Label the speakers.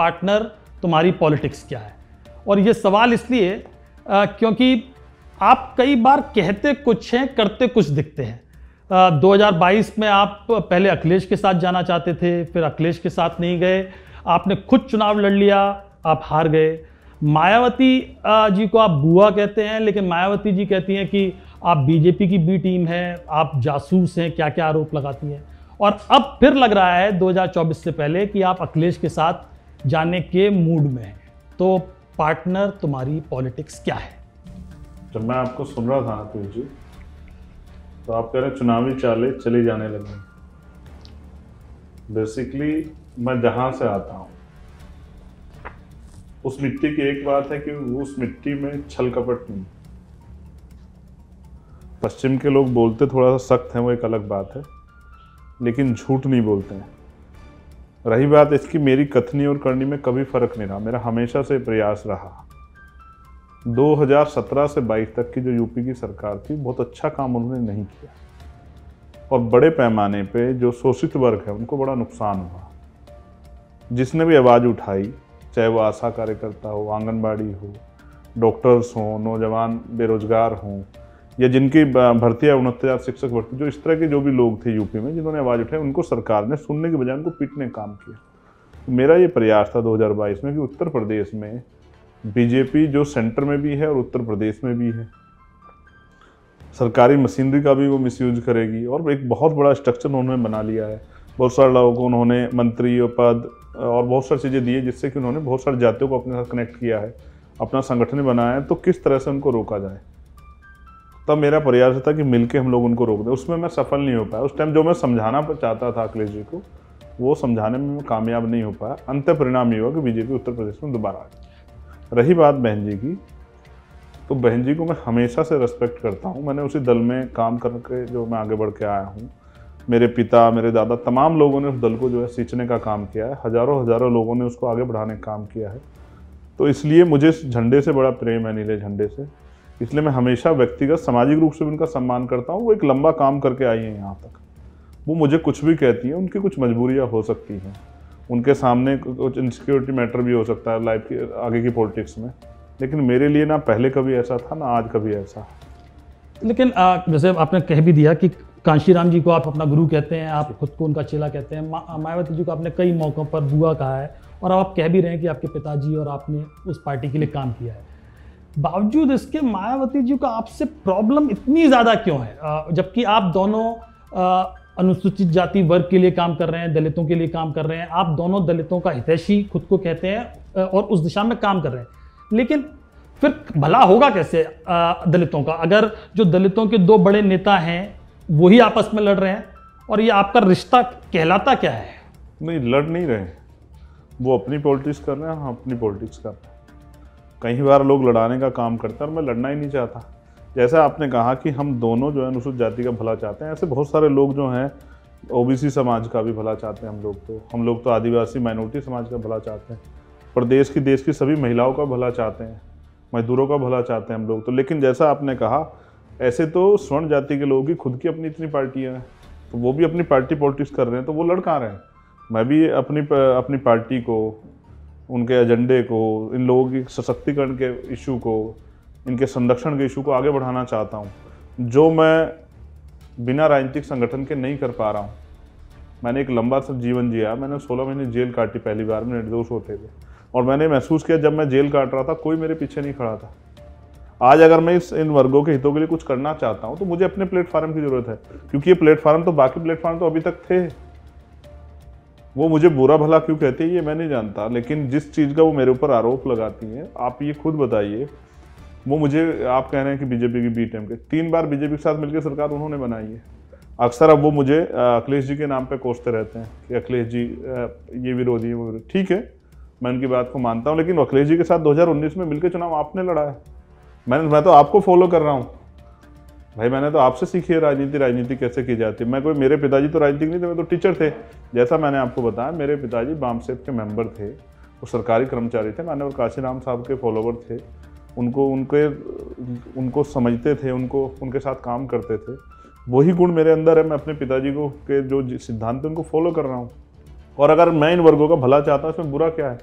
Speaker 1: Partner तुम्हारी politics क्या है। और ये सवाल इसलिए क्योंकि आप कई बार कहते कुछ हैं, करते कुछ दिखते हैं। 2022 में आप पहले अखिलेश के साथ जाना चाहते थे, फिर अखिलेश के साथ नहीं गए, आपने खुद चुनाव लड़ लिया, आप हार गए। मायावती जी को आप बुआ कहते हैं, लेकिन मायावती जी कहती हैं कि आप बीजेपी की बी टीम है, आप जासूस हैं, क्या क्या आरोप लगाती हैं। और अब फिर लग रहा है 2024 से पहले कि आप अखिलेश के साथ जाने के मूड में हैं। तो पार्टनर तुम्हारी पॉलिटिक्स क्या है?
Speaker 2: जब मैं आपको सुन रहा था अखिलेश जी, तो आप कह रहे चुनावी चालें चली जाने लगी। बेसिकली मैं जहां से आता हूं उस मिट्टी की एक बात है कि उस मिट्टी में छल कपट नहीं। पश्चिम के लोग बोलते थोड़ा सा सख्त हैं, वो एक अलग बात है, लेकिन झूठ नहीं बोलते हैं। रही बात इसकी, मेरी कथनी और करनी में कभी फर्क नहीं रहा, मेरा हमेशा से प्रयास रहा। 2017 से 22 तक की जो यूपी की सरकार थी, बहुत अच्छा काम उन्होंने नहीं किया और बड़े पैमाने पे जो शोषित वर्ग है उनको बड़ा नुकसान हुआ। जिसने भी आवाज़ उठाई, चाहे वो आशा कार्यकर्ता हो, आंगनबाड़ी हो, डॉक्टर्स हों, नौजवान बेरोजगार हों, या जिनकी भर्तियाँ 69,000 शिक्षक भर्ती, जो इस तरह के जो भी लोग थे यूपी में जिन्होंने आवाज़ उठाई, उनको सरकार ने सुनने के बजाय उनको पीटने का काम किया। तो मेरा ये प्रयास था 2022 में कि उत्तर प्रदेश में बीजेपी जो सेंटर में भी है और उत्तर प्रदेश में भी है, सरकारी मशीनरी का भी वो मिसयूज करेगी और एक बहुत बड़ा स्ट्रक्चर उन्होंने बना लिया है। बहुत सारे लोगों को उन्होंने मंत्री और पद और बहुत सारी चीज़ें दी है, जिससे कि उन्होंने बहुत सारी जातियों को अपने साथ कनेक्ट किया है, अपना संगठन बनाया है। तो किस तरह से उनको रोका जाए, तब मेरा प्रयास था कि मिलके हम लोग उनको रोक दें। उसमें मैं सफल नहीं हो पाया। उस टाइम जो मैं समझाना चाहता था अखिलेश जी को, वो समझाने में मैं कामयाब नहीं हो पाया। अंत परिणाम ये हुआ कि बीजेपी उत्तर प्रदेश में दोबारा आ गई। रही बात बहन जी की, तो बहन जी को मैं हमेशा से रेस्पेक्ट करता हूँ। मैंने उसी दल में काम करके जो मैं आगे बढ़ के आया हूँ, मेरे पिता, मेरे दादा, तमाम लोगों ने उस दल को जो है सींचने का काम किया है। हज़ारों हज़ारों लोगों ने उसको आगे बढ़ाने का काम किया है। तो इसलिए मुझे इस झंडे से बड़ा प्रेम है, नीले झंडे से। इसलिए मैं हमेशा व्यक्तिगत सामाजिक रूप से भी उनका सम्मान करता हूँ। वो एक लंबा काम करके आई हैं यहाँ तक। वो मुझे कुछ भी कहती हैं, उनकी कुछ मजबूरियाँ हो सकती हैं, उनके सामने कुछ इनसिक्योरिटी मैटर भी हो सकता है लाइफ की आगे की पॉलिटिक्स में, लेकिन मेरे लिए ना पहले कभी ऐसा था ना आज कभी ऐसा।
Speaker 1: लेकिन जैसे आपने कह भी दिया कि कांशीराम जी को आप अपना गुरु कहते हैं, आप खुद को उनका चेला कहते हैं। मायावती जी को आपने कई मौक़ों पर बुआ कहा है और आप कह भी रहे हैं कि आपके पिताजी और आपने उस पार्टी के लिए काम किया है। बावजूद इसके मायावती जी को आपसे प्रॉब्लम इतनी ज़्यादा क्यों है, जबकि आप दोनों अनुसूचित जाति वर्ग के लिए काम कर रहे हैं, दलितों के लिए काम कर रहे हैं, आप दोनों दलितों का हितैषी खुद को कहते हैं और उस दिशा में काम कर रहे हैं। लेकिन फिर भला होगा कैसे दलितों का, अगर जो दलितों के दो बड़े नेता हैं वही आपस में लड़ रहे हैं, और ये आपका रिश्ता कहलाता क्या है?
Speaker 2: नहीं, लड़ नहीं रहे, वो अपनी पॉलिटिक्स कर रहे हैं, हम अपनी पॉलिटिक्स कर रहे हैं। कई बार लोग लड़ाने का काम करते हैं और मैं लड़ना ही नहीं चाहता। जैसा आपने कहा कि हम दोनों जो है अनुसूचित जाति का भला चाहते हैं, ऐसे बहुत सारे लोग जो हैं ओबीसी समाज का भी भला चाहते हैं। हम लोग तो आदिवासी माइनॉरिटी समाज का भला चाहते हैं, प्रदेश की देश की सभी महिलाओं का भला चाहते हैं, मजदूरों का भला चाहते हैं हम लोग तो। लेकिन जैसा आपने कहा, ऐसे तो स्वर्ण जाति के लोगों की खुद की अपनी इतनी पार्टियाँ हैं, तो वो भी अपनी पार्टी पॉलिटिक्स कर रहे हैं, तो वो लड़ कहाँ रहे हैं। मैं भी अपनी पार्टी को, उनके एजेंडे को, इन लोगों की सशक्तिकरण के इशू को, इनके संरक्षण के इशू को आगे बढ़ाना चाहता हूँ, जो मैं बिना राजनीतिक संगठन के नहीं कर पा रहा हूँ। मैंने एक लंबा सा जीवन जिया, मैंने 16 महीने जेल काटी पहली बार में, निर्दोष होते थे, और मैंने महसूस किया जब मैं जेल काट रहा था कोई मेरे पीछे नहीं खड़ा था। आज अगर मैं इन वर्गों के हितों के लिए कुछ करना चाहता हूँ तो मुझे अपने प्लेटफार्म की जरूरत है, क्योंकि ये प्लेटफार्म तो बाकी प्लेटफार्म तो अभी तक थे। वो मुझे बुरा भला क्यों कहती है ये मैं नहीं जानता, लेकिन जिस चीज़ का वो मेरे ऊपर आरोप लगाती हैं, आप ये खुद बताइए। वो मुझे, आप कह रहे हैं कि बीजेपी की बी टीम के 3 बार बीजेपी के साथ मिलकर सरकार उन्होंने बनाई है। अक्सर अब वो मुझे अखिलेश जी के नाम पे कोसते रहते हैं कि अखिलेश जी ये विरोधी है, वो विरोधी। ठीक है, मैं उनकी बात को मानता हूँ, लेकिन अखिलेश जी के साथ 2019 में मिलकर चुनाव आपने लड़ा है। मैं तो आपको फॉलो कर रहा हूँ भाई, मैंने तो आपसे सीखी है राजनीति कैसे की जाती है। मैं कोई, मेरे पिताजी तो राजनीतिक नहीं थे, मैं तो टीचर थे। जैसा मैंने आपको बताया, मेरे पिताजी बामसेफ के मेंबर थे, वो सरकारी कर्मचारी थे, माननीय काशीराम साहब के फॉलोवर थे, उनको समझते थे, उनके साथ काम करते थे। वही गुण मेरे अंदर है, मैं अपने पिताजी को के जो सिद्धांत उनको फॉलो कर रहा हूँ। और अगर मैं इन वर्गों का भला चाहता हूँ, इसमें बुरा क्या है?